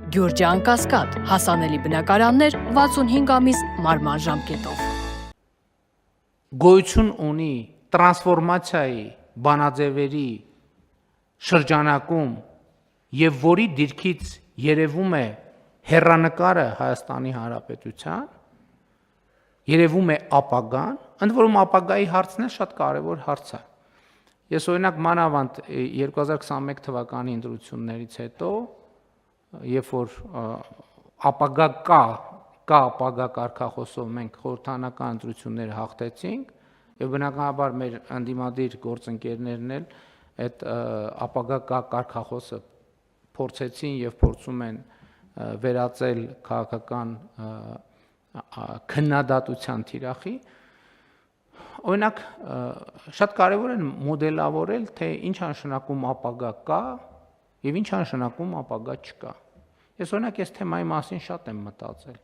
Գյուրջան Կասկադ, հասանելի բնակարաններ 65 ամիս մարման ժամկետով։ Գոյություն ունի տրանսֆորմացիայի բանաձևերի շրջանակում եւ որի դիրքից երևում է հեռանկարը Հայաստանի Հանրապետության, երևում է ապագան, ընդ որում ապագայի հարցն է շատ կարևոր հարց է։ Ես օրինակ մանավանդ 2021 թվականի ընտրություններից հետո, երբ որ ապագա կա ապագա կարգախոսով մենք խորհրդանական ընտրությունները հաղթեցինք, եւ բնականաբար մեր անդիմադիր գործընկերներն էլ այդ ապագա կա կարգախոսը փորձեցին եւ փորձում են վերածել քաղաքական քննադատության թիրախի։ Օրինակ շատ կարևոր է մոդելավորել, թե ինչ է նշանակում ապագա կա եւ ինչ է նշանակում ապագա չկա։ Ես օրինակ այս թեմայի մասին շատ եմ մտածել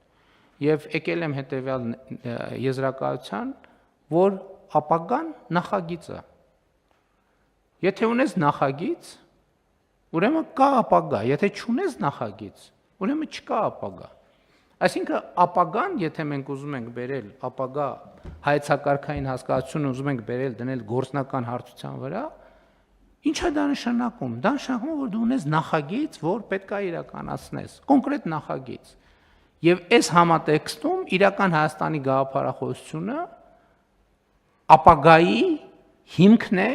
եւ եկել եմ հետեւյալ եզրակացության, որ ապագան նախագիծ է։ Եթե ունես նախագիծ, ուրեմն կա ապագա, եթե չունես նախագիծ, ուրեմն չկա ապագա։ Այսինքն ապագան, եթե մենք ուզում ենք բերել ապագա հայեցակարգային հասկացությունը ուզում ենք բերել դնել գործնական հարթության վրա, ինչ է դա նշանակում։ Դա նշանակում է, որ դու ունես նախագիծ, որ պետք է իրականացնես, կոնկրետ նախագիծ։ Եվ այս համատեքստում իրական Հայաստանի գաղափարախոսությունը ապագայի հիմքն է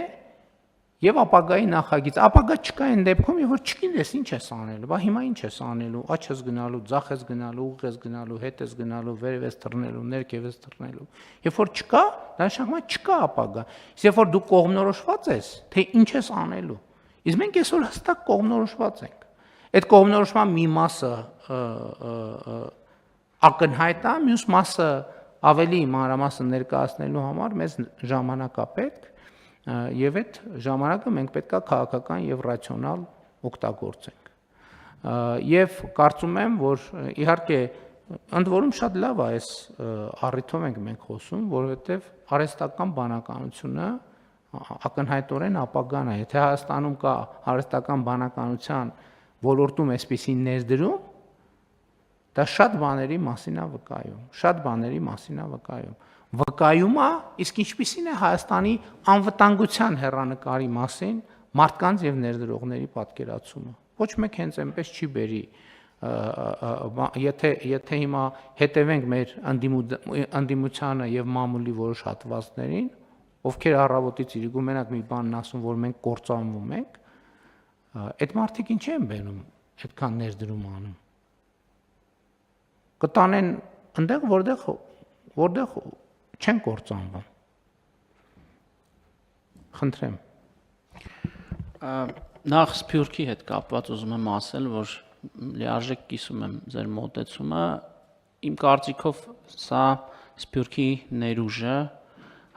եւ ապագայի նախագիծ։ Ապագա չկա այն դեպքում, երբ որ չգիտես ինչ ես անելու, բա հիմա ինչ ես անելու, աջ ես գնալու, ձախ ես գնալու, ուղիղ ես գնալու, հետ ես գնալու, վերև ես թռնելու, ներքև ես թռնելու։ Երբ որ չկա, դա նշանակում է չկա ապագա։ Իսկ երբ որ դու կողմնորոշված ես, թե ինչ ես անելու։ Իսկ մենք այսօր հստակ կողմնորոշված ենք։ Այդ կողմնորոշման մի մասը ակնհայտ է, մյուս մասը ավելի մանրամասն ներկայացնելու համար մեզ ժամանակ է պետք, եւ այդ ժամանակը մենք պետք է քաղաքական եւ ռացիոնալ օգտագործենք։ Եվ կարծում եմ, որ իհարկե ընդ որում շատ լավ է այս առիթով ենք մենք խոսում, որովհետեւ արհեստական բանականությունը ակնհայտորեն ապագան է։ Եթե Հայաստանում կա արհեստական բանականության ոլորտում այսպիսի ներդրում, դա շատ բաների մասին է վկայում, շատ բաների մասին է վկայում։ Վկայում է, իսկ ինչպիսին է Հայաստանի անվտանգության հեռանկարի մասին մարդկանց եւ ներդրողների պատկերացումը։ Ոչ մեկ հենց այնպես չի բերի, եթե հիմա հետևենք մեր անդիմությանը եւ մամուլի որոշ հատվածներին, ովքեր առավոտից իրիկու մենակ մի բանն ասում, որ մենք կործանվում ենք, այդ մարդիկ ինչ են բերում, այդքան ներդրում անում։ Կտանեն այնտեղ, որտեղ չեն կործանվում։ Խնդրեմ։ Նախ Սփյուռքի հետ կապված ուզում եմ ասել, որ լիարժեք կիսում եմ ձեր մոտեցումը։ Իմ կարծիքով սա Սփյուռքի ներուժը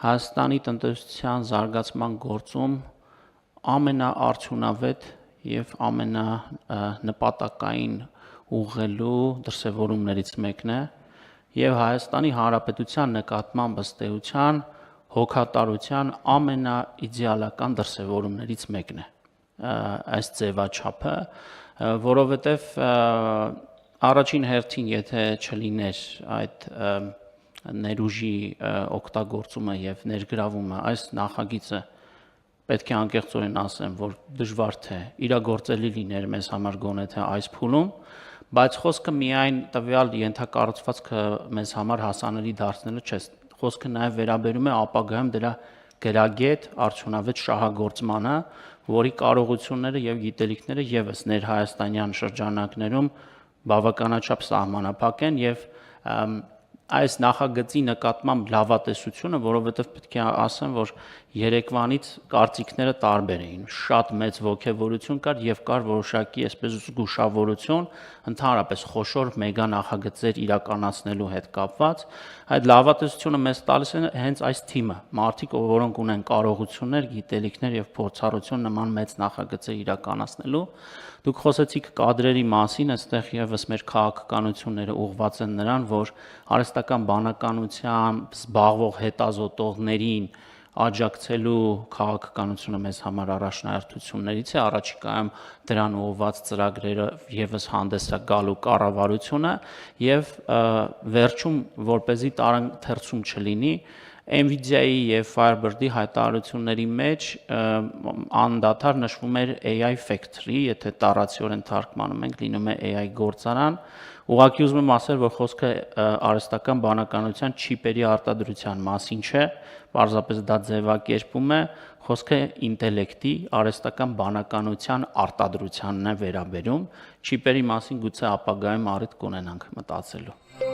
Հայաստանի տնտեսության զարգացման գործում ամենաարդյունավետ եւ ամենանպատակային ուղղելու դրսևորումներից մեկն է եւ Հայաստանի Հանրապետության նկատմամբ ըստ էության հոգատարության ամենաիդեալական դրսևորումներից մեկն է այս ձևաչափը, որովհետեւ առաջին հերթին եթե չլիներ այդ ներուժի օգտագործումը եւ ներգրավումը, այս նախագիծը պետք է անկեղծորեն ասեմ, որ դժվար թե իրագործելի լիներ մեզ համար գոնե թե այս փուլում, բայց խոսքը միայն տվյալ ենթակառուցվածքը մեզ համար հասանելի դարձնելը չէ, խոսքը նաև վերաբերում է ապագայում դրա գրագետ արդյունավետ շահագործմանը, որի կարողությունները եւ գիտելիքները եւս ներհայաստանյան շրջանակներում բավականաչափ սահմանափակ են եւ այս նախագծի նկատմամբ լավատեսությունը, որովհետև պետք է ասեմ, որ երեկվանից կարծիքները տարբեր էին, շատ մեծ ոգևորություն կար եւ կար որոշակի այսպես զգուշավորություն, ընդհանրապես խոշոր մեգա նախագծեր իրականացնելու հետ կապված, այդ լավատեսությունը մեզ տալիս է հենց այս թիմը, մարդիկ, որոնք ունեն կարողություններ, գիտելիքներ եւ փորձառություն նման մեծ նախագծեր իրականացնելու։ Դուք խոսեցիք կադրերի մասին, այստեղ եւս մեր քաղաքականությունները ուղղված են նրան, որ արհեստական բանականությամբ զբաղվող հետազոտողներին աջակցելու քաղաքականությունը մեզ համար առաջնահերթություններից է, առաջիկայում դրան ուղղված ծրագրերը եւս հանդես է գալու կառավարությունը եւ վերջում որպեսզի տարընթերցում չլինի Nvidia-ի եւ Firebird-ի հայտարարությունների մեջ անդադար նշվում էր AI Factory, եթե տառացիորեն թարգմանում ենք, լինում է AI գործարան։ Ուղղակի ուզում եմ ասել, որ խոսքը արհեստական բանականության չիպերի արտադրության մասին չէ, պարզապես դա ձևակերպում է, խոսքը ինտելեկտի, արհեստական բանականության արտադրությանն է վերաբերում, չիպերի մասին գուցե ապագայում առիթ կունենանք մտածելու։